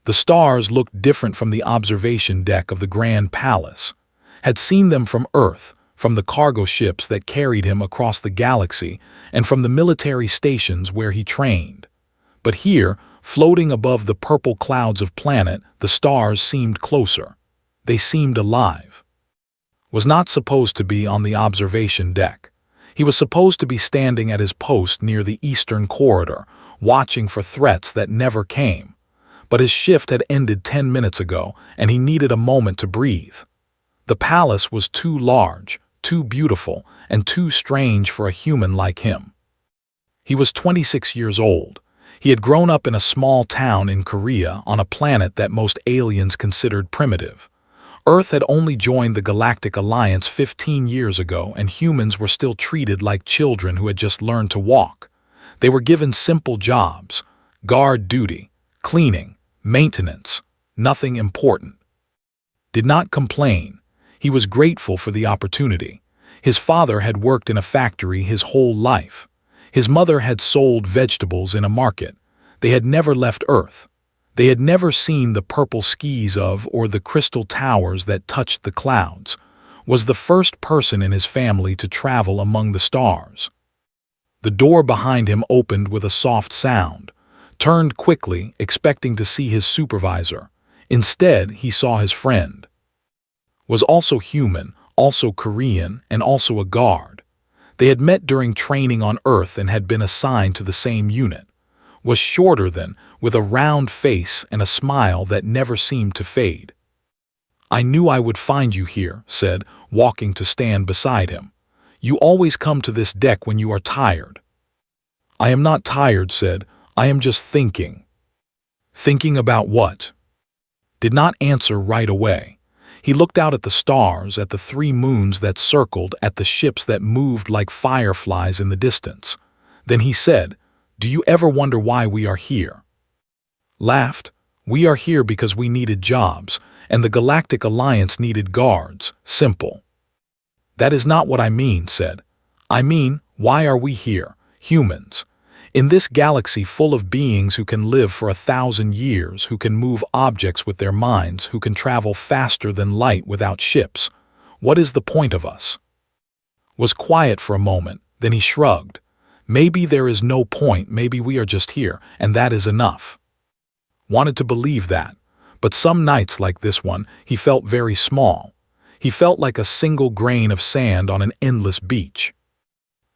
The stars looked different from the observation deck of the Grand Palace. Had seen them from Earth, from the cargo ships that carried him across the galaxy, and from the military stations where he trained. But here, floating above the purple clouds of planet, the stars seemed closer. They seemed alive. Was not supposed to be on the observation deck. He was supposed to be standing at his post near the eastern corridor, watching for threats that never came. But his shift had ended 10 minutes ago, and he needed a moment to breathe. The palace was too large, too beautiful, and too strange for a human like him. He was 26 years old. He had grown up in a small town in Korea on a planet that most aliens considered primitive. Earth had only joined the Galactic Alliance 15 years ago, and humans were still treated like children who had just learned to walk. They were given simple jobs: guard duty, cleaning, maintenance, nothing important. Did not complain. He was grateful for the opportunity. His father had worked in a factory his whole life. His mother had sold vegetables in a market. They had never left Earth. They had never seen the purple skis of or the crystal towers that touched the clouds. Was the first person in his family to travel among the stars. The door behind him opened with a soft sound. Turned quickly, expecting to see his supervisor. Instead, he saw his friend. Was also human, also Korean, and also a guard. They had met during training on Earth and had been assigned to the same unit. Was shorter than, with a round face and a smile that never seemed to fade. "I knew I would find you here," said, walking to stand beside him. "You always come to this deck when you are tired." "I am not tired," said. "I am just thinking." "Thinking about what?" Did not answer right away. He looked out at the stars, at the 3 moons that circled, at the ships that moved like fireflies in the distance. Then he said, "Do you ever wonder why we are here?" Laughed. "We are here because we needed jobs, and the Galactic Alliance needed guards. Simple." "That is not what I mean," said. "I mean, why are we here, humans? In this galaxy full of beings who can live for 1,000 years, who can move objects with their minds, who can travel faster than light without ships. What is the point of us?" Was quiet for a moment, then he shrugged. "Maybe there is no point, maybe we are just here, and that is enough." Wanted to believe that, but some nights like this one, he felt very small. He felt like a single grain of sand on an endless beach.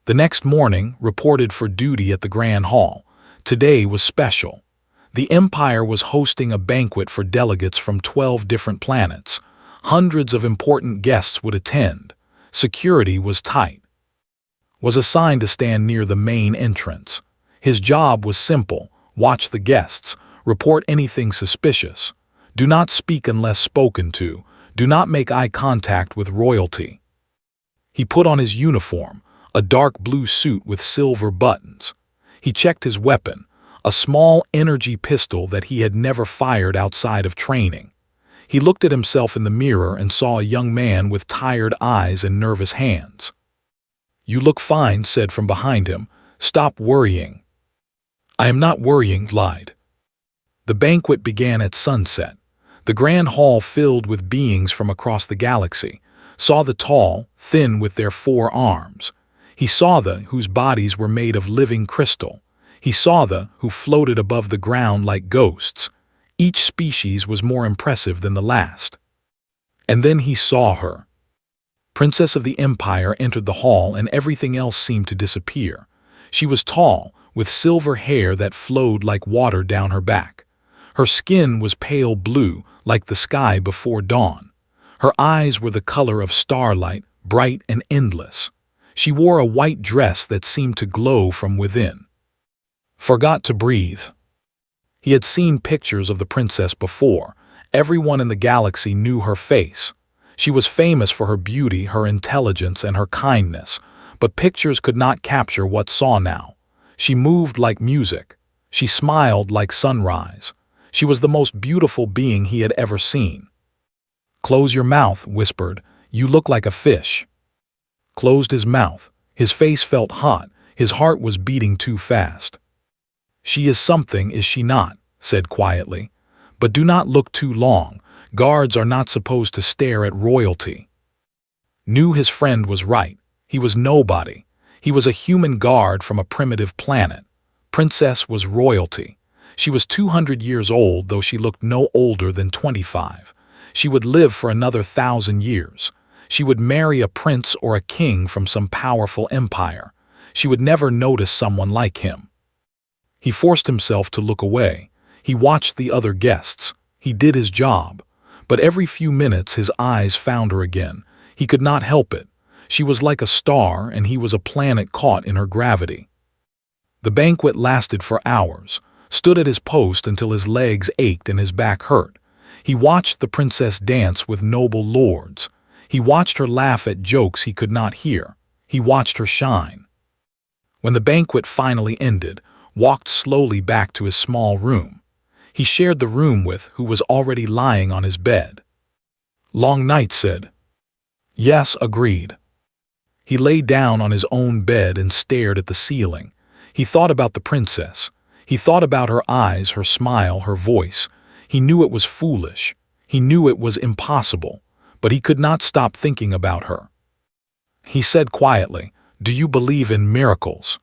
The next morning, reported for duty at the Grand Hall. Today was special. The Empire was hosting a banquet for delegates from 12 different planets. Hundreds of important guests would attend. Security was tight. Was assigned to stand near the main entrance. His job was simple: watch the guests, report anything suspicious. Do not speak unless spoken to. Do not make eye contact with royalty. He put on his uniform, a dark blue suit with silver buttons. He checked his weapon, a small energy pistol that he had never fired outside of training. He looked at himself in the mirror and saw a young man with tired eyes and nervous hands. "You look fine," said from behind him. "Stop worrying." "I am not worrying," lied. The banquet began at sunset. The Grand Hall filled with beings from across the galaxy. Saw the tall, thin with their 4 arms. He saw the whose bodies were made of living crystal. He saw the who floated above the ground like ghosts. Each species was more impressive than the last. And then he saw her. Princess of the Empire entered the hall, and everything else seemed to disappear. She was tall, with silver hair that flowed like water down her back. Her skin was pale blue, like the sky before dawn. Her eyes were the color of starlight, bright and endless. She wore a white dress that seemed to glow from within. Forgot to breathe. He had seen pictures of the princess before. Everyone in the galaxy knew her face. She was famous for her beauty, her intelligence, and her kindness, but pictures could not capture what saw now. She moved like music. She smiled like sunrise. She was the most beautiful being he had ever seen. "Close your mouth," whispered. "You look like a fish." Closed his mouth. His face felt hot. His heart was beating too fast. "She is something, is she not?" said quietly. But do not look too long. Guards are not supposed to stare at royalty. Knew his friend was right. He was nobody. He was a human guard from a primitive planet. Princess was royalty. She was 200 years old, though she looked no older than 25. She would live for another 1,000 years. She would marry a prince or a king from some powerful empire. She would never notice someone like him. He forced himself to look away. He watched the other guests. He did his job. But every few minutes his eyes found her again. He could not help it. She was like a star, and he was a planet caught in her gravity. The banquet lasted for hours, stood at his post until his legs ached and his back hurt. He watched the princess dance with noble lords. He watched her laugh at jokes he could not hear. He watched her shine. When the banquet finally ended, walked slowly back to his small room. He shared the room with who was already lying on his bed. Long night, said. Yes, agreed. He lay down on his own bed and stared at the ceiling. He thought about the princess. He thought about her eyes, her smile, her voice. He knew it was foolish. He knew it was impossible, but he could not stop thinking about her. He said quietly, "Do you believe in miracles?"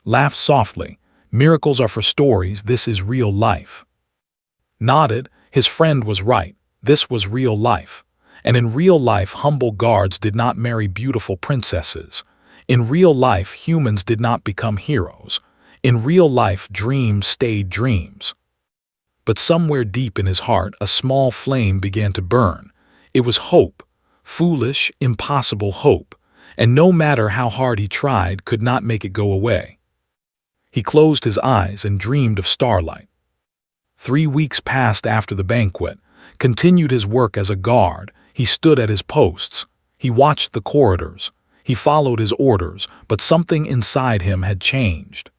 Laughed softly. "Miracles are for stories, this is real life." Nodded. His friend was right. This was real life. And in real life, humble guards did not marry beautiful princesses. In real life, humans did not become heroes. In real life, dreams stayed dreams. But somewhere deep in his heart, a small flame began to burn. It was hope. Foolish, impossible hope. And no matter how hard he tried, could not make it go away. He closed his eyes and dreamed of starlight. 3 weeks passed after the banquet. Continued his work as a guard. He stood at his posts. He watched the corridors. He followed his orders, but something inside him had changed.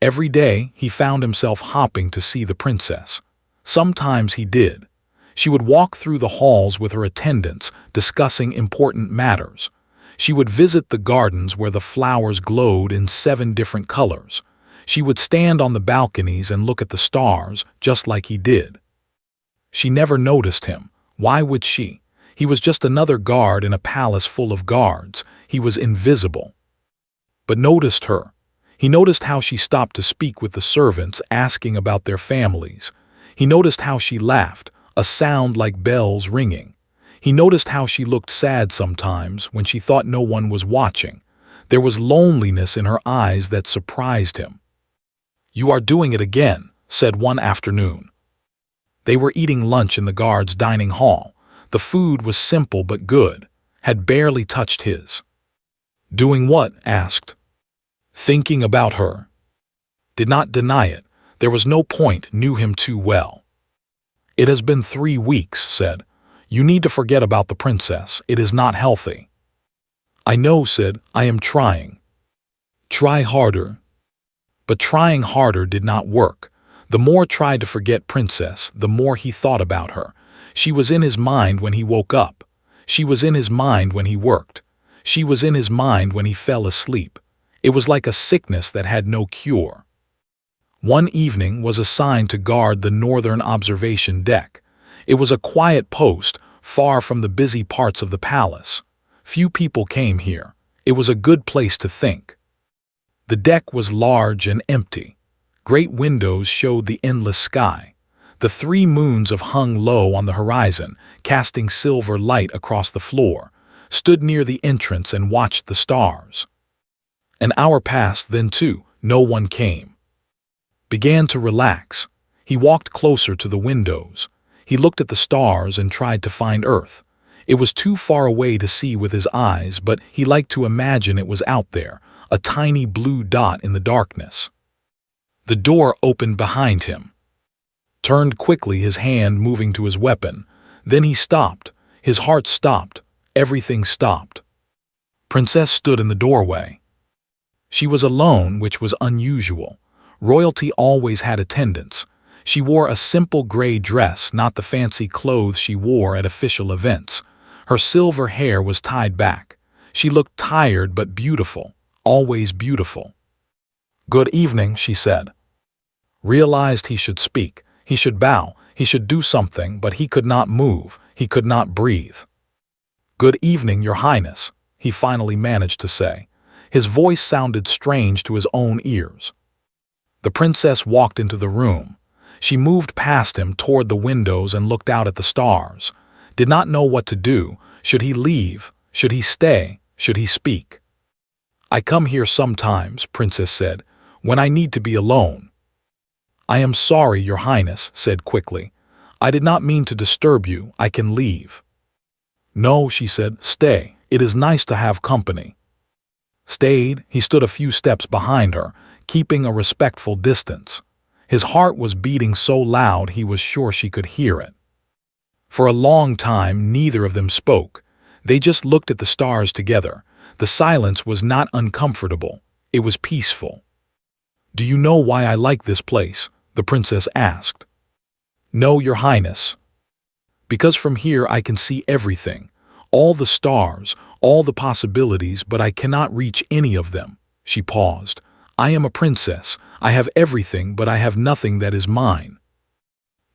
Every day, he found himself hopping to see the princess. Sometimes he did. She would walk through the halls with her attendants, discussing important matters. She would visit the gardens where the flowers glowed in 7 different colors. She would stand on the balconies and look at the stars, just like he did. She never noticed him. Why would she? He was just another guard in a palace full of guards. He was invisible. But noticed her. He noticed how she stopped to speak with the servants, asking about their families. He noticed how she laughed, a sound like bells ringing. He noticed how she looked sad sometimes when she thought no one was watching. There was loneliness in her eyes that surprised him. "You are doing it again," said one afternoon. They were eating lunch in the guards' dining hall. The food was simple but good, had barely touched his. "Doing what?" asked. "Thinking about her." Did not deny it. There was no point, knew him too well. "It has been 3 weeks," said. "You need to forget about the princess. It is not healthy." "I know," said. "I am trying." "Try harder." But trying harder did not work. The more tried to forget princess, the more he thought about her. She was in his mind when he woke up. She was in his mind when he worked. She was in his mind when he fell asleep. It was like a sickness that had no cure. One evening was assigned to guard the northern observation deck. It was a quiet post, far from the busy parts of the palace. Few people came here. It was a good place to think. The deck was large and empty. Great windows showed the endless sky. The 3 moons hung low on the horizon, casting silver light across the floor. Stood near the entrance and watched the stars. An hour passed, then 2. No one came. Began to relax. He walked closer to the windows. He looked at the stars and tried to find Earth. It was too far away to see with his eyes, but he liked to imagine it was out there, a tiny blue dot in the darkness. The door opened behind him. Turned quickly, his hand moving to his weapon. Then he stopped. His heart stopped. Everything stopped. Princess stood in the doorway. She was alone, which was unusual. Royalty always had attendants. She wore a simple gray dress, not the fancy clothes she wore at official events. Her silver hair was tied back. She looked tired but beautiful, always beautiful. "Good evening," she said. Realized he should speak. He should bow. He should do something, but he could not move, he could not breathe. "Good evening, Your Highness," he finally managed to say. His voice sounded strange to his own ears. The princess walked into the room. She moved past him toward the windows and looked out at the stars. Did not know what to do. Should he leave? Should he stay? Should he speak? "I come here sometimes," Princess said, "when I need to be alone." "I am sorry," Your Highness said quickly. "I did not mean to disturb you. I can leave." "No," she said, "stay. It is nice to have company." Stayed. He stood a few steps behind her, keeping a respectful distance. His heart was beating so loud he was sure she could hear it. For a long time, neither of them spoke. They just looked at the stars together. The silence was not uncomfortable. It was peaceful. "Do you know why I like this place?" the princess asked. "No, Your Highness." "Because from here I can see everything. All the stars, all the possibilities, but I cannot reach any of them." She paused. "I am a princess. I have everything, but I have nothing that is mine."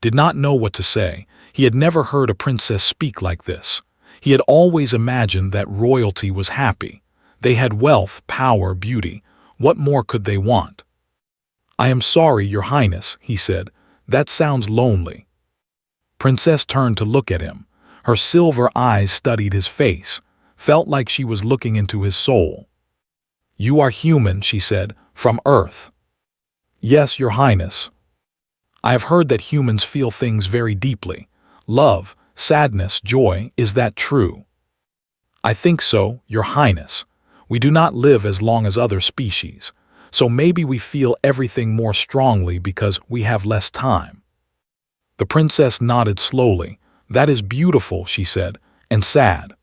Did not know what to say. He had never heard a princess speak like this. He had always imagined that royalty was happy. They had wealth, power, beauty. What more could they want? "I am sorry, Your Highness," he said. "That sounds lonely." Princess turned to look at him. Her silver eyes studied his face, felt like she was looking into his soul. "You are human," she said, "from Earth." "Yes, Your Highness." "I have heard that humans feel things very deeply. Love, sadness, joy, is that true?" "I think so, Your Highness. We do not live as long as other species, so maybe we feel everything more strongly because we have less time." The princess nodded slowly. "That is beautiful," she said, "and sad."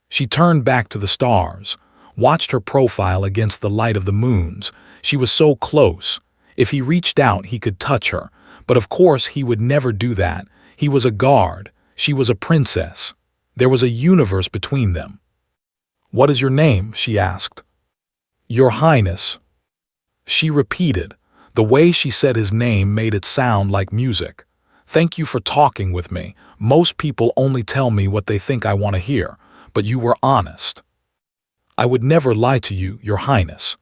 She turned back to the stars, watched her profile against the light of the moons. She was so close. If he reached out, he could touch her, but of course he would never do that. He was a guard. She was a princess. There was a universe between them. "What is your name?" she asked. "Your Highness." She repeated. The way she said his name made it sound like music. "Thank you for talking with me. Most people only tell me what they think I want to hear, but you were honest." "I would never lie to you, Your Highness."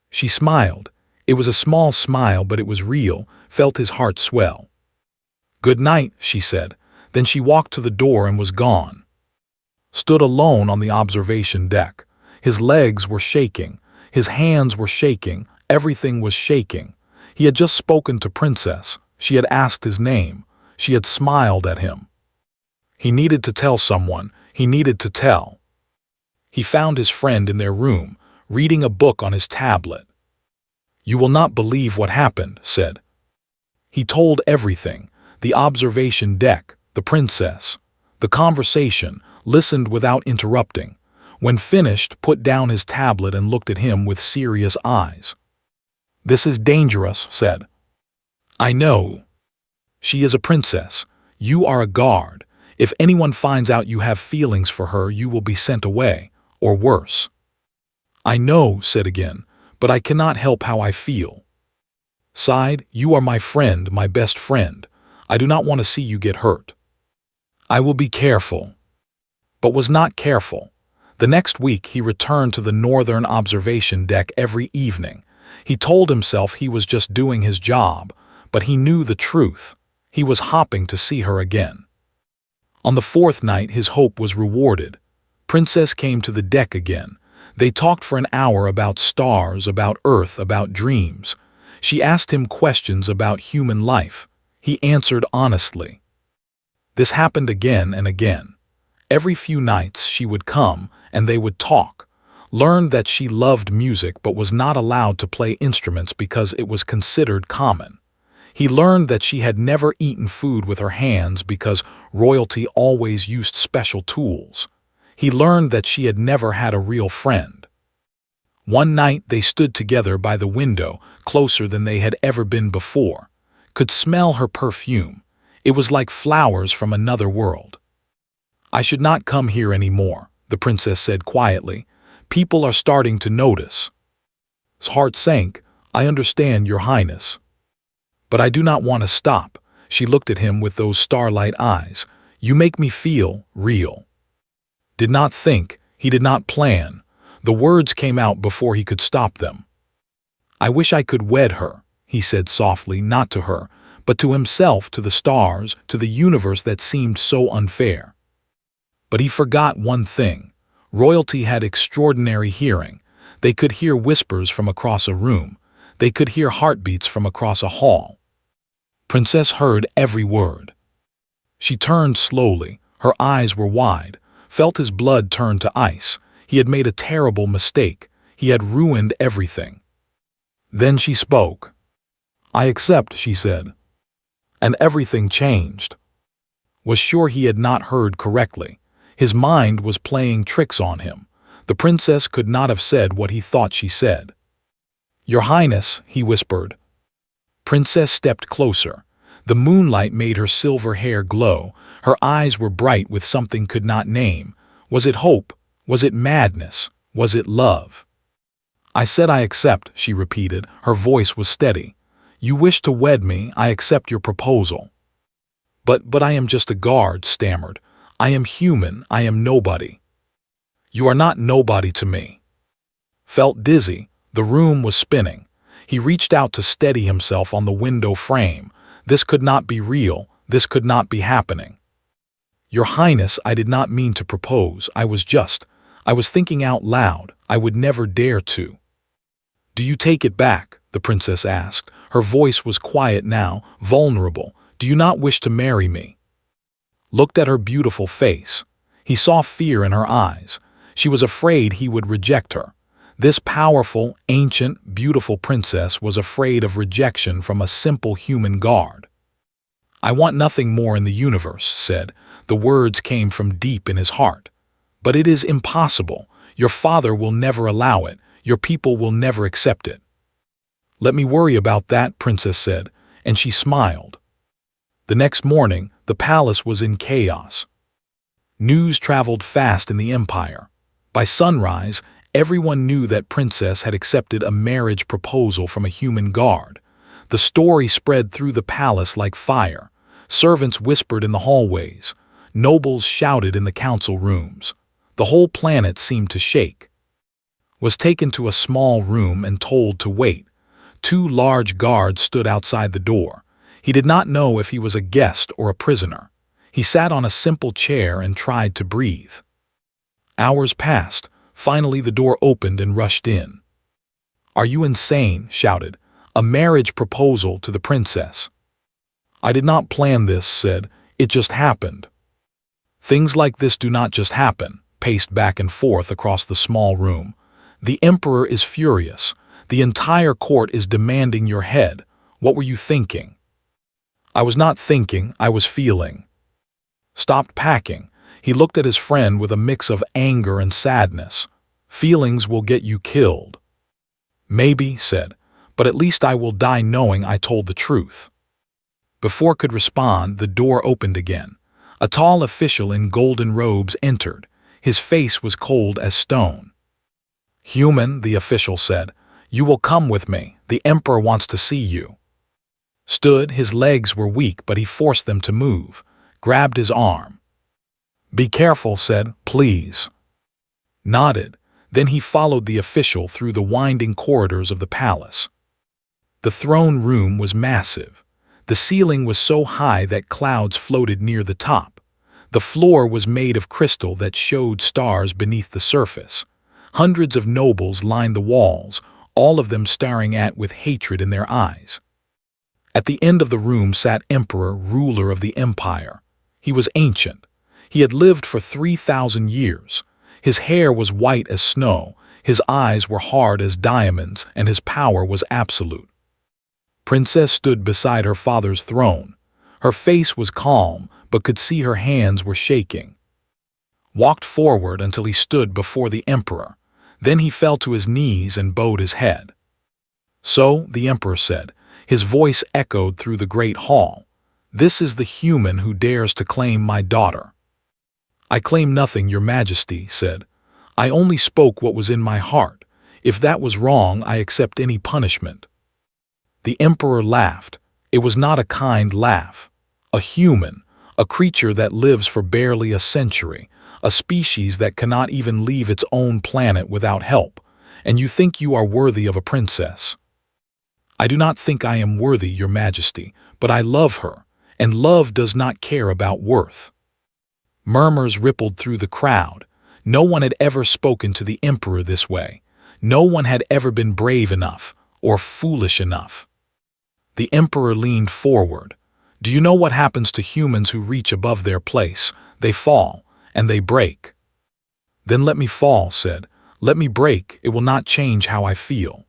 She smiled. It was a small smile, but it was real, felt his heart swell. "Good night," she said. Then she walked to the door and was gone. Stood alone on the observation deck. His legs were shaking. His hands were shaking. Everything was shaking. He had just spoken to Princess. She had asked his name. She had smiled at him. He needed to tell someone. He needed to tell. He found his friend in their room, reading a book on his tablet. "You will not believe what happened," said. He told everything. The observation deck, the princess, the conversation, listened without interrupting. When finished, put down his tablet and looked at him with serious eyes. "This is dangerous," said. "I know. She is a princess. You are a guard. If anyone finds out you have feelings for her, you will be sent away, or worse." "I know," said again, "but I cannot help how I feel." Sighed. "You are my friend, my best friend. I do not want to see you get hurt." "I will be careful." But was not careful. The next week he returned to the northern observation deck every evening. He told himself he was just doing his job, but he knew the truth. He was hopping to see her again. On the fourth night his hope was rewarded. Princess came to the deck again. They talked for an hour about stars, about Earth, about dreams. She asked him questions about human life. He answered honestly. This happened again and again. Every few nights she would come and they would talk. Learned that she loved music but was not allowed to play instruments because it was considered common. He learned that she had never eaten food with her hands because royalty always used special tools. He learned that she had never had a real friend. One night they stood together by the window, closer than they had ever been before. Could smell her perfume. It was like flowers from another world. "I should not come here anymore," the princess said quietly. "People are starting to notice." His heart sank. "I understand, Your Highness. But I do not want to stop." She looked at him with those starlight eyes. "You make me feel real." Did not think, he did not plan. The words came out before he could stop them. "I wish I could wed her," he said softly, not to her, but to himself, to the stars, to the universe that seemed so unfair. But he forgot one thing. Royalty had extraordinary hearing. They could hear whispers from across a room. They could hear heartbeats from across a hall. Princess heard every word. She turned slowly. Her eyes were wide, felt his blood turn to ice. He had made a terrible mistake. He had ruined everything. Then she spoke. "I accept," she said. And everything changed. Was sure he had not heard correctly. His mind was playing tricks on him. The princess could not have said what he thought she said. "Your Highness," he whispered. Princess stepped closer. The moonlight made her silver hair glow. Her eyes were bright with something could not name. Was it hope? Was it madness? Was it love? "I said I accept," she repeated. Her voice was steady. "You wish to wed me, I accept your proposal." But I am just a guard," stammered. "I am human, I am nobody." "You are not nobody to me." Felt dizzy. The room was spinning. He reached out to steady himself on the window frame. This could not be real. This could not be happening. "Your Highness, I did not mean to propose. I was thinking out loud. I would never dare to." "Do you take it back?" the princess asked. Her voice was quiet now, vulnerable. "Do you not wish to marry me?" Looked at her beautiful face. He saw fear in her eyes. She was afraid he would reject her. This powerful, ancient, beautiful princess was afraid of rejection from a simple human guard. "I want nothing more in the universe," said. The words came from deep in his heart. "But it is impossible. Your father will never allow it. Your people will never accept it." "Let me worry about that," Princess said, and she smiled. The next morning, the palace was in chaos. News traveled fast in the empire. By sunrise, everyone knew that Princess had accepted a marriage proposal from a human guard. The story spread through the palace like fire. Servants whispered in the hallways. Nobles shouted in the council rooms. The whole planet seemed to shake. Was taken to a small room and told to wait. 2 large guards stood outside the door. He did not know if he was a guest or a prisoner. He sat on a simple chair and tried to breathe. Hours passed. Finally the door opened and rushed in. "Are you insane?" shouted. "A marriage proposal to the princess." "I did not plan this," said. "It just happened." "Things like this do not just happen," paced back and forth across the small room. "The emperor is furious. The entire court is demanding your head. What were you thinking?" "I was not thinking, I was feeling." Stopped packing. He looked at his friend with a mix of anger and sadness. "Feelings will get you killed." "Maybe," said, "but at least I will die knowing I told the truth." Before could respond, the door opened again. A tall official in golden robes entered. His face was cold as stone. "Human," the official said, "you will come with me. The emperor wants to see you." Stood, his legs were weak, but he forced them to move. Grabbed his arm. "Be careful," said, "please." Nodded. Then he followed the official through the winding corridors of the palace. The throne room was massive. The ceiling was so high that clouds floated near the top. The floor was made of crystal that showed stars beneath the surface. Hundreds of nobles lined the walls, all of them staring with hatred in their eyes. At the end of the room sat Emperor, ruler of the empire. He was ancient. He had lived for 3,000 years. His hair was white as snow, his eyes were hard as diamonds, and his power was absolute. Princess stood beside her father's throne. Her face was calm, but could see her hands were shaking. Walked forward until he stood before the emperor. Then he fell to his knees and bowed his head. "So," the emperor said, his voice echoed through the great hall, "this is the human who dares to claim my daughter." "I claim nothing, your majesty," said. "I only spoke what was in my heart. If that was wrong, I accept any punishment." The emperor laughed. It was not a kind laugh. A human, a creature that lives for barely a century, a species that cannot even leave its own planet without help, and you think you are worthy of a princess. I do not think I am worthy, Your Majesty, but I love her, and love does not care about worth. Murmurs rippled through the crowd. No one had ever spoken to the emperor this way. No one had ever been brave enough, or foolish enough. The emperor leaned forward. Do you know what happens to humans who reach above their place? They fall, and they break. Then let me fall, said. Let me break, it will not change how I feel.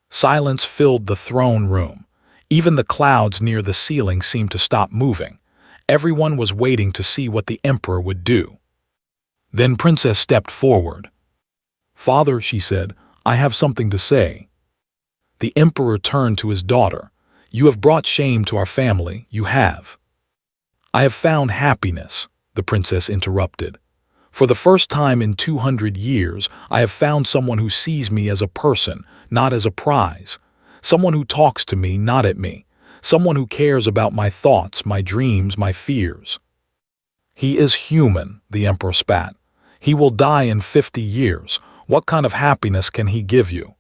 Silence filled the throne room. Even the clouds near the ceiling seemed to stop moving. Everyone was waiting to see what the emperor would do. Then Princess stepped forward. Father, she said, I have something to say. The emperor turned to his daughter. You have brought shame to our family, you have. I have found happiness, the princess interrupted. For the first time in 200 years, I have found someone who sees me as a person, not as a prize. Someone who talks to me, not at me. Someone who cares about my thoughts, my dreams, my fears. He is human, the emperor spat. He will die in 50 years. What kind of happiness can he give you?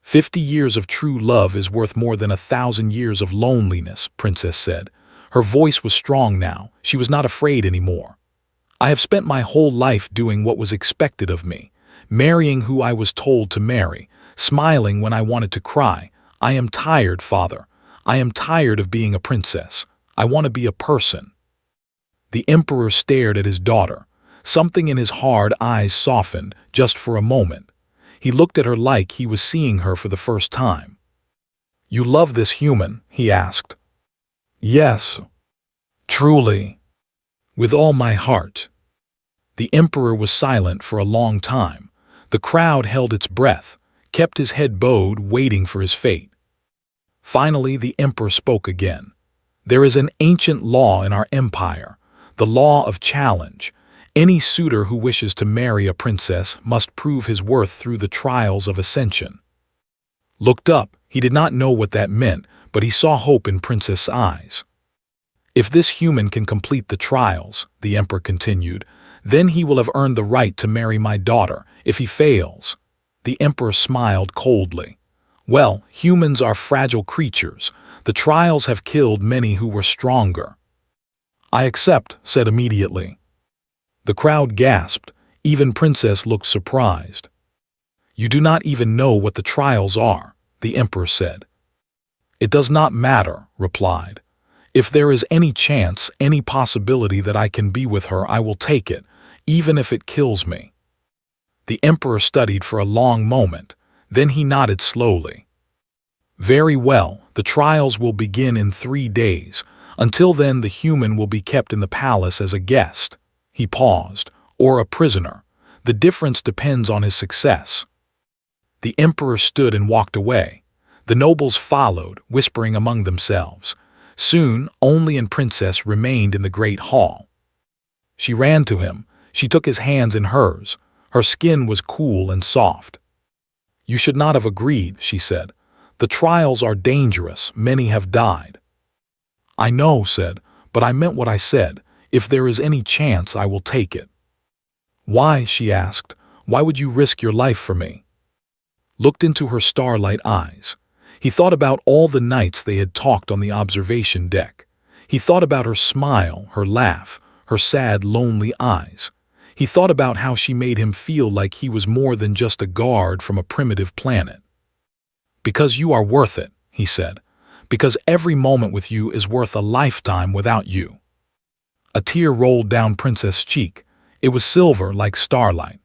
50 years of true love is worth more than 1,000 years of loneliness, Princess said. Her voice was strong now. She was not afraid anymore. I have spent my whole life doing what was expected of me, marrying who I was told to marry, smiling when I wanted to cry. I am tired, Father. I am tired of being a princess. I want to be a person. The emperor stared at his daughter. Something in his hard eyes softened, just for a moment. He looked at her like he was seeing her for the first time. You love this human? He asked. Yes. Truly. With all my heart. The emperor was silent for a long time. The crowd held its breath, kept his head bowed, waiting for his fate. Finally, the emperor spoke again. There is an ancient law in our empire, the law of challenge. Any suitor who wishes to marry a princess must prove his worth through the trials of ascension. Looked up, he did not know what that meant, but he saw hope in Princess' eyes. If this human can complete the trials, the emperor continued, then he will have earned the right to marry my daughter. If he fails, the emperor smiled coldly. Well, humans are fragile creatures. The trials have killed many who were stronger. I accept, said immediately. The crowd gasped. Even Princess looked surprised. You do not even know what the trials are, the emperor said. It does not matter, replied. If there is any chance, any possibility that I can be with her, I will take it, even if it kills me. The emperor studied for a long moment. Then he nodded slowly. Very well, the trials will begin in 3 days. Until then, the human will be kept in the palace as a guest. He paused. Or a prisoner. The difference depends on his success. The emperor stood and walked away. The nobles followed, whispering among themselves. Soon, only and Princess remained in the great hall. She ran to him. She took his hands in hers. Her skin was cool and soft. You should not have agreed, she said. The trials are dangerous. Many have died. I know, said, but I meant what I said. If there is any chance, I will take it. Why, she asked, why would you risk your life for me? Looked into her starlight eyes. He thought about all the nights they had talked on the observation deck. He thought about her smile, her laugh, her sad, lonely eyes. He thought about how she made him feel like he was more than just a guard from a primitive planet. Because you are worth it, he said. Because every moment with you is worth a lifetime without you. A tear rolled down Princess' cheek. It was silver like starlight.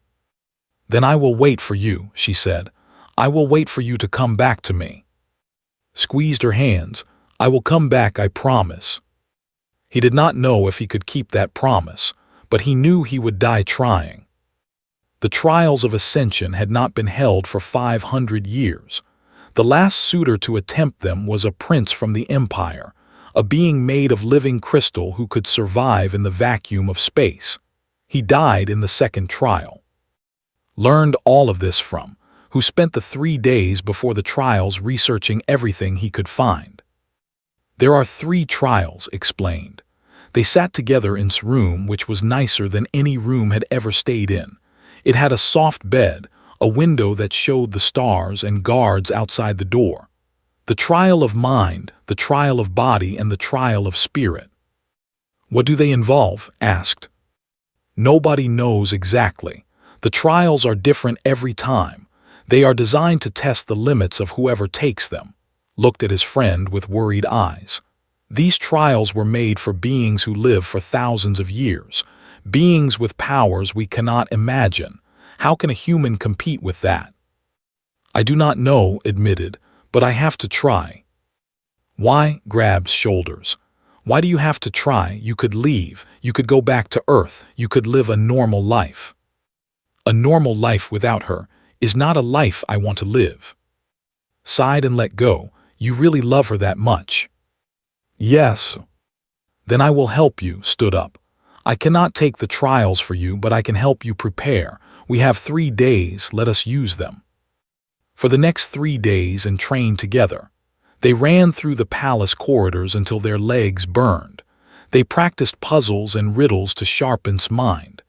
Then I will wait for you, she said. I will wait for you to come back to me. Squeezed her hands. I will come back, I promise. He did not know if he could keep that promise, but he knew he would die trying. The trials of ascension had not been held for 500 years. The last suitor to attempt them was a prince from the empire, a being made of living crystal who could survive in the vacuum of space. He died in the second trial. Learned all of this from, who spent the 3 days before the trials researching everything he could find. There are 3 trials, explained. They sat together in this room, which was nicer than any room had ever stayed in. It had a soft bed, a window that showed the stars, and guards outside the door. The trial of mind, the trial of body, and the trial of spirit. What do they involve? Asked. Nobody knows exactly. The trials are different every time. They are designed to test the limits of whoever takes them. Looked at his friend with worried eyes. These trials were made for beings who live for thousands of years, beings with powers we cannot imagine. How can a human compete with that? I do not know, admitted, but I have to try. Why? Grabs shoulders. Why do you have to try? You could leave, you could go back to Earth, you could live a normal life. A normal life without her is not a life I want to live. Sighed and let go. You really love her that much? Yes. Then I will help you, stood up. I cannot take the trials for you, but I can help you prepare. We have 3 days, let us use them. For the next 3 days and train together. They ran through the palace corridors until their legs burned. They practiced puzzles and riddles to sharpen mind.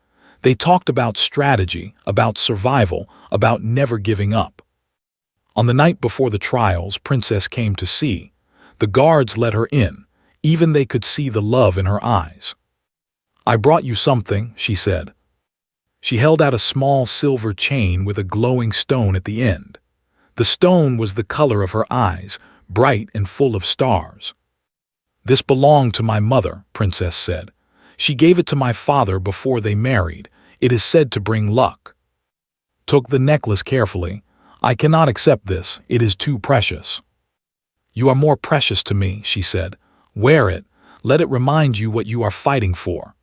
They talked about strategy, about survival, about never giving up. On the night before the trials, Princess came to see. The guards let her in. Even they could see the love in her eyes. I brought you something, she said. She held out a small silver chain with a glowing stone at the end. The stone was the color of her eyes, bright and full of stars. This belonged to my mother, Princess said. She gave it to my father before they married. It is said to bring luck. Took the necklace carefully. I cannot accept this. It is too precious. You are more precious to me, she said. Wear it. Let it remind you what you are fighting for.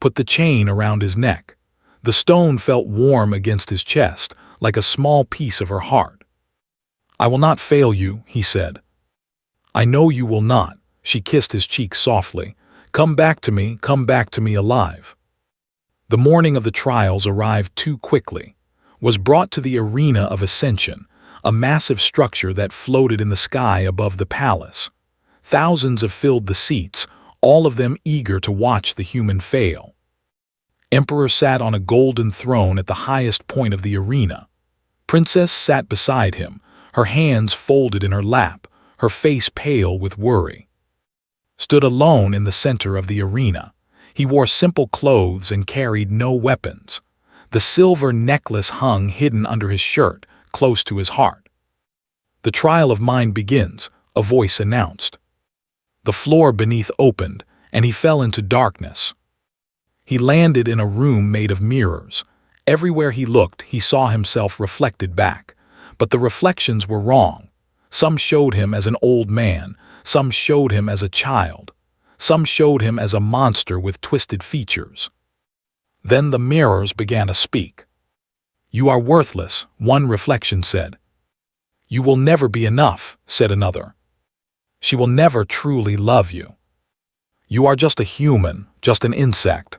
Put the chain around his neck. The stone felt warm against his chest, like a small piece of her heart. I will not fail you, he said. I know you will not. She kissed his cheek softly. Come back to me alive. The morning of the trials arrived too quickly. Was brought to the arena of ascension, a massive structure that floated in the sky above the palace. Thousands have filled the seats, all of them eager to watch the human fail. Emperor sat on a golden throne at the highest point of the arena. Princess sat beside him, her hands folded in her lap, her face pale with worry. Stood alone in the center of the arena. He wore simple clothes and carried no weapons. The silver necklace hung hidden under his shirt, close to his heart. The trial of mind begins, a voice announced. The floor beneath opened, and he fell into darkness. He landed in a room made of mirrors. Everywhere he looked, he saw himself reflected back. But the reflections were wrong. Some showed him as an old man, some showed him as a child, some showed him as a monster with twisted features. Then the mirrors began to speak. You are worthless, one reflection said. You will never be enough, said another. She will never truly love you. You are just a human, just an insect.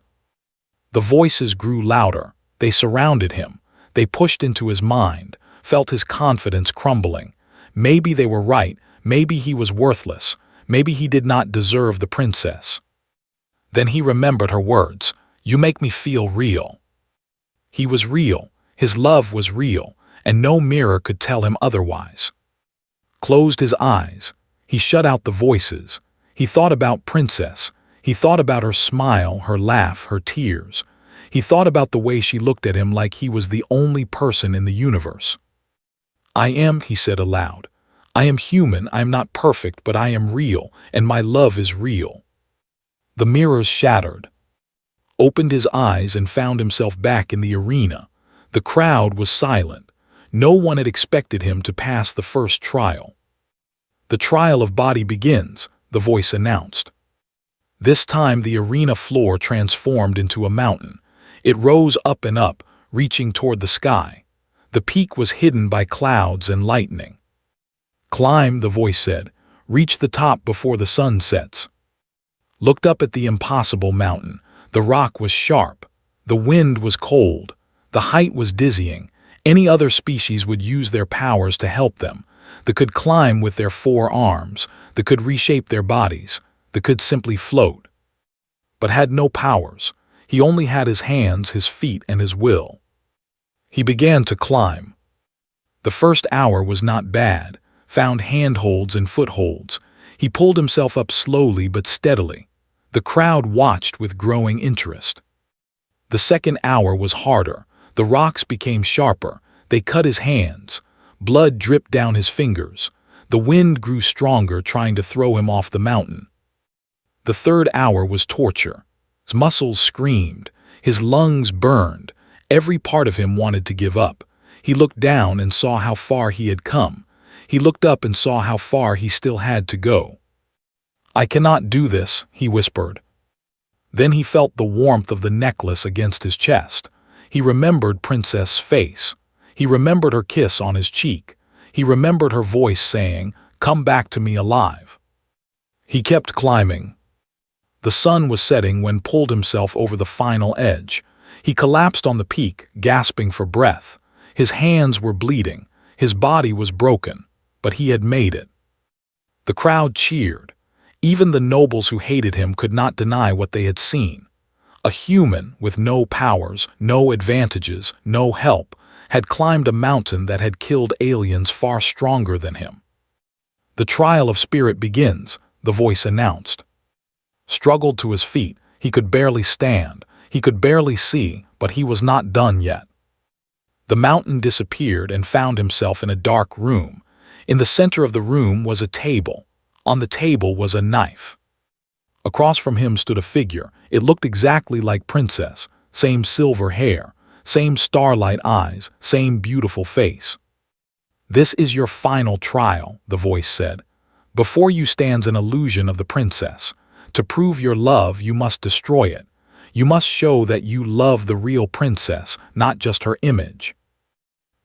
The voices grew louder. They surrounded him. They pushed into his mind, felt his confidence crumbling. Maybe they were right. Maybe he was worthless. Maybe he did not deserve the princess. Then he remembered her words. You make me feel real. He was real. His love was real, and no mirror could tell him otherwise. Closed his eyes. He shut out the voices. He thought about Princess. He thought about her smile, her laugh, her tears. He thought about the way she looked at him like he was the only person in the universe. I am, he said aloud. I am human, I am not perfect, but I am real, and my love is real. The mirrors shattered. Opened his eyes and found himself back in the arena. The crowd was silent. No one had expected him to pass the first trial. The trial of body begins, the voice announced. This time the arena floor transformed into a mountain. It rose up and up, reaching toward the sky. The peak was hidden by clouds and lightning. Climb, the voice said. Reach the top before the sun sets. Looked up at the impossible mountain. The rock was sharp. The wind was cold. The height was dizzying. Any other species would use their powers to help them. that could climb with their 4 arms, that could reshape their bodies, that could simply float. But had no powers. He only had his hands, his feet, and his will. He began to climb. The first hour was not bad, found handholds and footholds. He pulled himself up slowly but steadily. The crowd watched with growing interest. The second hour was harder. The rocks became sharper. They cut his hands. Blood dripped down his fingers. The wind grew stronger, trying to throw him off the mountain. The third hour was torture. His muscles screamed. His lungs burned. Every part of him wanted to give up. He looked down and saw how far he had come. He looked up and saw how far he still had to go. "I cannot do this," he whispered. Then he felt the warmth of the necklace against his chest. He remembered Princess's face. He remembered her kiss on his cheek. He remembered her voice saying, "Come back to me alive." He kept climbing. The sun was setting when pulled himself over the final edge. He collapsed on the peak, gasping for breath. His hands were bleeding. His body was broken, but he had made it. The crowd cheered. Even the nobles who hated him could not deny what they had seen. A human with no powers, no advantages, no help, had climbed a mountain that had killed aliens far stronger than him. "The trial of spirit begins," the voice announced. Struggled to his feet. He could barely stand. He could barely see, but he was not done yet. The mountain disappeared and found himself in a dark room. In the center of the room was a table. On the table was a knife. Across from him stood a figure. It looked exactly like Princess. Same silver hair, same starlight eyes, same beautiful face. "This is your final trial," the voice said. "Before you stands an illusion of the princess. To prove your love, you must destroy it. You must show that you love the real princess, not just her image."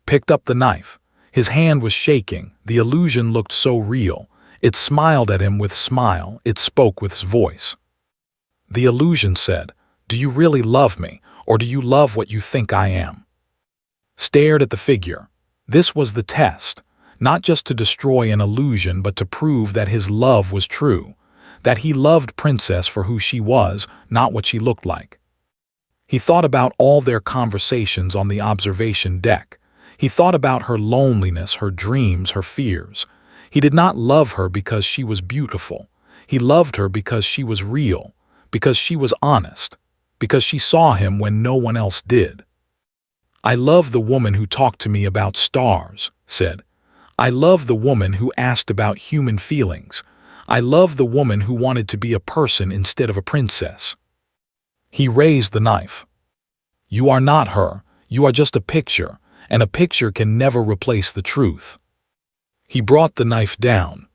Picked up the knife. His hand was shaking. The illusion looked so real. It smiled at him with smile. It spoke with its voice. The illusion said, "Do you really love me, or do you love what you think I am?" Stared at the figure. This was the test. Not just to destroy an illusion, but to prove that his love was true. That he loved Princess for who she was, not what she looked like. He thought about all their conversations on the observation deck. He thought about her loneliness, her dreams, her fears. He did not love her because she was beautiful. He loved her because she was real, because she was honest, because she saw him when no one else did. "I love the woman who talked to me about stars," said. "I love the woman who asked about human feelings. I love the woman who wanted to be a person instead of a princess." He raised the knife. "You are not her. You are just a picture, and a picture can never replace the truth." He brought the knife down.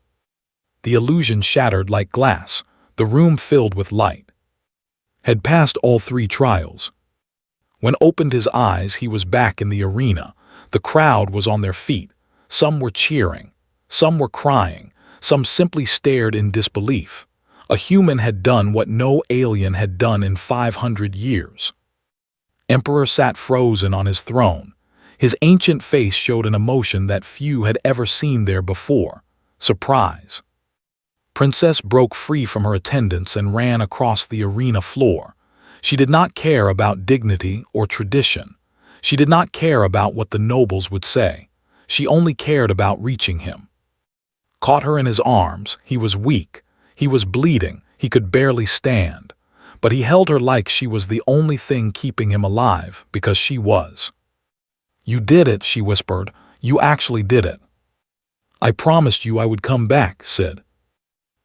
The illusion shattered like glass. The room filled with light. Had passed all 3 trials. When opened his eyes, he was back in the arena. The crowd was on their feet. Some were cheering. Some were crying. Some simply stared in disbelief. A human had done what no alien had done in 500 years. Emperor sat frozen on his throne. His ancient face showed an emotion that few had ever seen there before: surprise. Princess broke free from her attendants and ran across the arena floor. She did not care about dignity or tradition. She did not care about what the nobles would say. She only cared about reaching him. Caught her in his arms. He was weak. He was bleeding. He could barely stand. But he held her like she was the only thing keeping him alive, because she was. "You did it," she whispered. "You actually did it." "I promised you I would come back," said.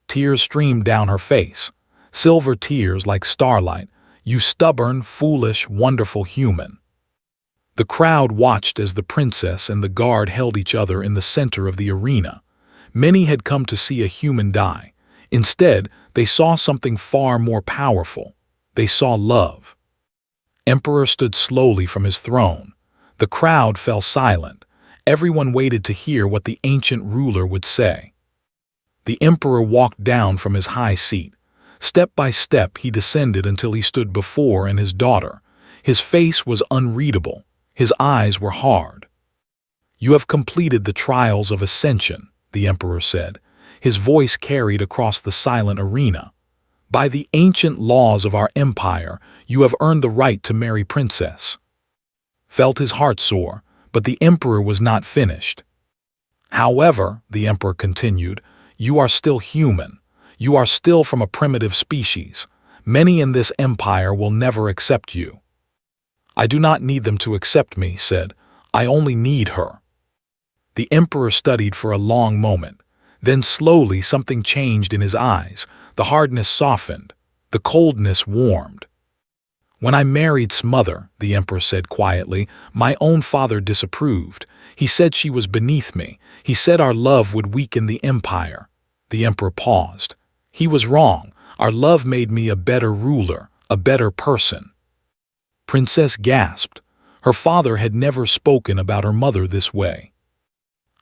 Tears streamed down her face. Silver tears like starlight. "You stubborn, foolish, wonderful human." The crowd watched as the princess and the guard held each other in the center of the arena. Many had come to see a human die. Instead, they saw something far more powerful. They saw love. Emperor stood slowly from his throne. The crowd fell silent. Everyone waited to hear what the ancient ruler would say. The emperor walked down from his high seat. Step by step he descended until he stood before and his daughter. His face was unreadable. His eyes were hard. "You have completed the trials of ascension," the emperor said. His voice carried across the silent arena. "By the ancient laws of our empire, you have earned the right to marry Princess." Felt his heart soar, but the emperor was not finished. "However," the emperor continued, "you are still human. You are still from a primitive species. Many in this empire will never accept you." "I do not need them to accept me," said. "I only need her." The emperor studied for a long moment. Then slowly something changed in his eyes. The hardness softened. The coldness warmed. "When I married Smother," the emperor said quietly, "my own father disapproved. He said she was beneath me. He said our love would weaken the empire." The emperor paused. "He was wrong. Our love made me a better ruler, a better person." Princess gasped. Her father had never spoken about her mother this way.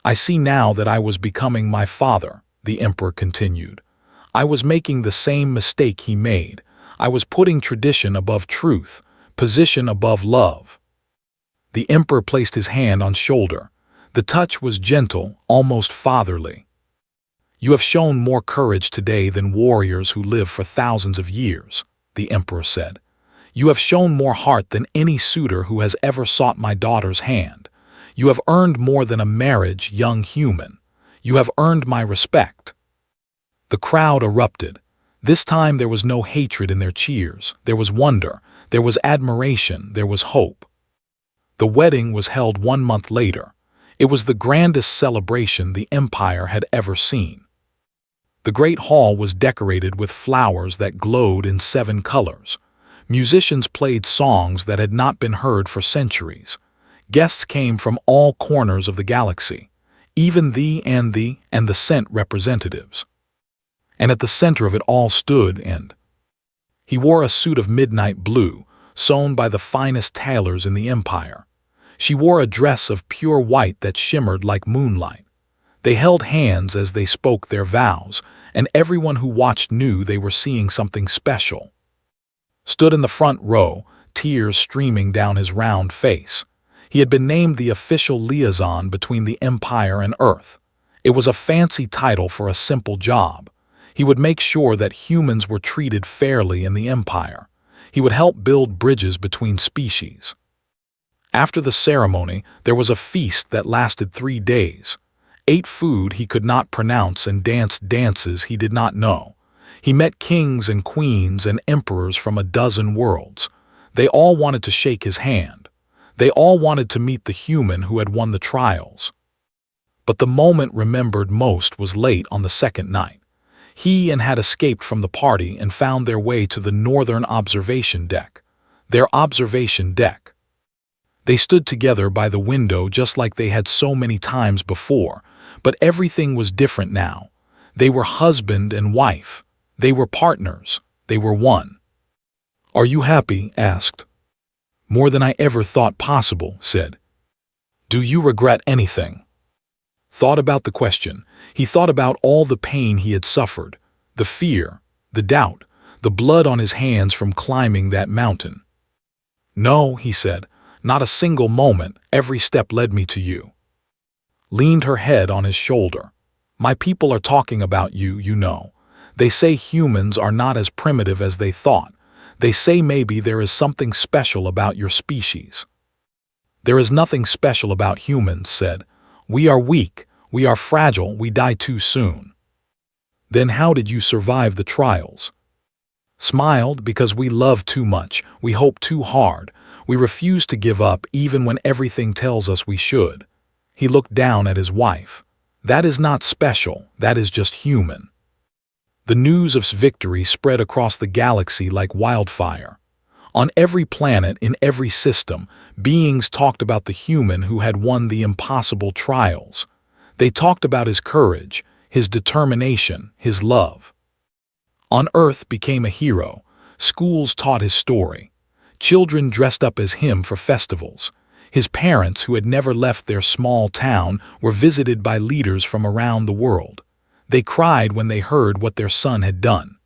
"I see now that I was becoming my father," the emperor continued. "I was making the same mistake he made. I was putting tradition above truth, position above love." The emperor placed his hand on shoulder. The touch was gentle, almost fatherly. "You have shown more courage today than warriors who live for thousands of years," the emperor said. "You have shown more heart than any suitor who has ever sought my daughter's hand. You have earned more than a marriage, young human. You have earned my respect." The crowd erupted. This time there was no hatred in their cheers. There was wonder. There was admiration. There was hope. The wedding was held 1 month later. It was the grandest celebration the empire had ever seen. The great hall was decorated with flowers that glowed in 7 colors. Musicians played songs that had not been heard for centuries. Guests came from all corners of the galaxy, even the Cent representatives. And at the center of it all stood and he wore a suit of midnight blue, sewn by the finest tailors in the empire. She wore a dress of pure white that shimmered like moonlight. They held hands as they spoke their vows, and everyone who watched knew they were seeing something special. Stood in the front row, tears streaming down his round face. He had been named the official liaison between the Empire and Earth. It was a fancy title for a simple job. He would make sure that humans were treated fairly in the Empire. He would help build bridges between species. After the ceremony, there was a feast that lasted 3 days. Ate food he could not pronounce and danced dances he did not know. He met kings and queens and emperors from a dozen worlds. They all wanted to shake his hand. They all wanted to meet the human who had won the trials. But the moment remembered most was late on the second night. He had escaped from the party and found their way to the northern observation deck. Their observation deck. They stood together by the window just like they had so many times before, but everything was different now. They were husband and wife. They were partners. They were one. "Are you happy?" asked. "More than I ever thought possible," said. "Do you regret anything?" Thought about the question. He thought about all the pain he had suffered, the fear, the doubt, the blood on his hands from climbing that mountain. "No," he said, "not a single moment. Every step led me to you." Leaned her head on his shoulder. "My people are talking about you, you know. They say humans are not as primitive as they thought. They say maybe there is something special about your species." "There is nothing special about humans," said. "We are weak, we are fragile, we die too soon." "Then how did you survive the trials?" Smiled. "Because we love too much, we hope too hard, we refuse to give up even when everything tells us we should." He looked down at his wife. "That is not special, that is just human." The news of victory spread across the galaxy like wildfire. On every planet, in every system, beings talked about the human who had won the impossible trials. They talked about his courage, his determination, his love. On Earth became a hero. Schools taught his story. Children dressed up as him for festivals. His parents, who had never left their small town, were visited by leaders from around the world. They cried when they heard what their son had done.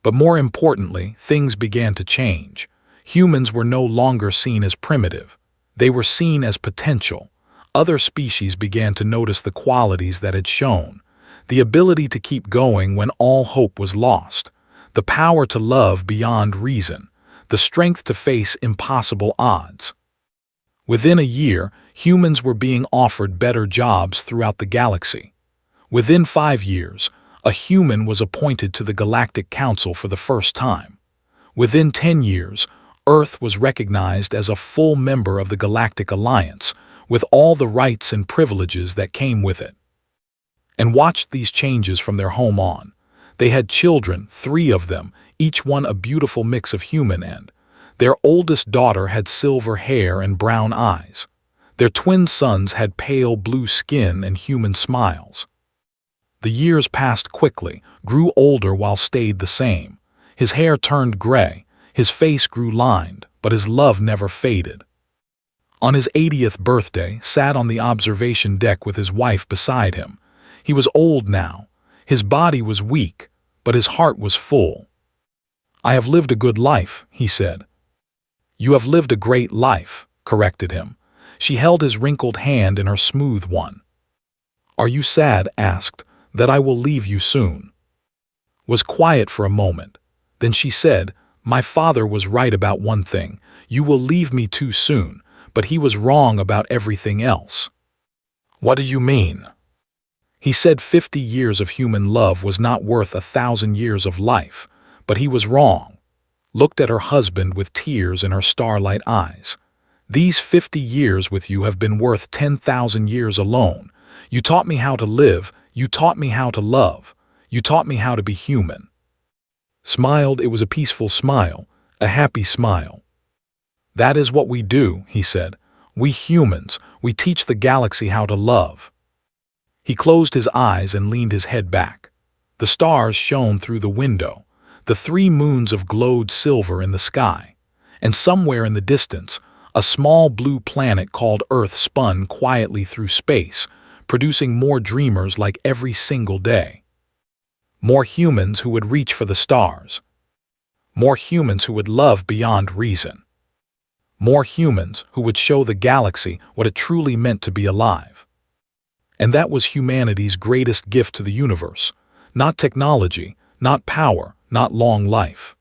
But more importantly, things began to change. Humans were no longer seen as primitive. They were seen as potential. Other species began to notice the qualities that had shown: the ability to keep going when all hope was lost, the power to love beyond reason, the strength to face impossible odds. Within a year, humans were being offered better jobs throughout the galaxy. Within 5 years, a human was appointed to the Galactic Council for the first time. Within 10 years, Earth was recognized as a full member of the Galactic Alliance, with all the rights and privileges that came with it. And watched these changes from their home on. They had children, 3 of them, each one a beautiful mix of human and. Their oldest daughter had silver hair and brown eyes. Their twin sons had pale blue skin and human smiles. The years passed quickly, grew older while stayed the same. His hair turned gray, his face grew lined, but his love never faded. On his 80th birthday, sat on the observation deck with his wife beside him. He was old now. His body was weak, but his heart was full. "I have lived a good life," he said. "You have lived a great life," corrected him. She held his wrinkled hand in her smooth one. "Are you sad?" asked, "that I will leave you soon?" Was quiet for a moment. Then she said, "My father was right about one thing. You will leave me too soon, but he was wrong about everything else." "What do you mean?" "He said 50 years of human love was not worth 1,000 years of life, but he was wrong." Looked at her husband with tears in her starlight eyes. "These 50 years with you have been worth 10,000 years alone. You taught me how to live, you taught me how to love, you taught me how to be human." Smiled. It was a peaceful smile, a happy smile. "That is what we do," he said. "We humans, we teach the galaxy how to love." He closed his eyes and leaned his head back. The stars shone through the window. The 3 moons of glowed silver in the sky. And somewhere in the distance, a small blue planet called Earth spun quietly through space, producing more dreamers like every single day. More humans who would reach for the stars. More humans who would love beyond reason. More humans who would show the galaxy what it truly meant to be alive. And that was humanity's greatest gift to the universe. Not technology, not power, not long life.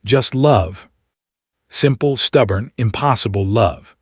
Just love. Simple, stubborn, impossible love.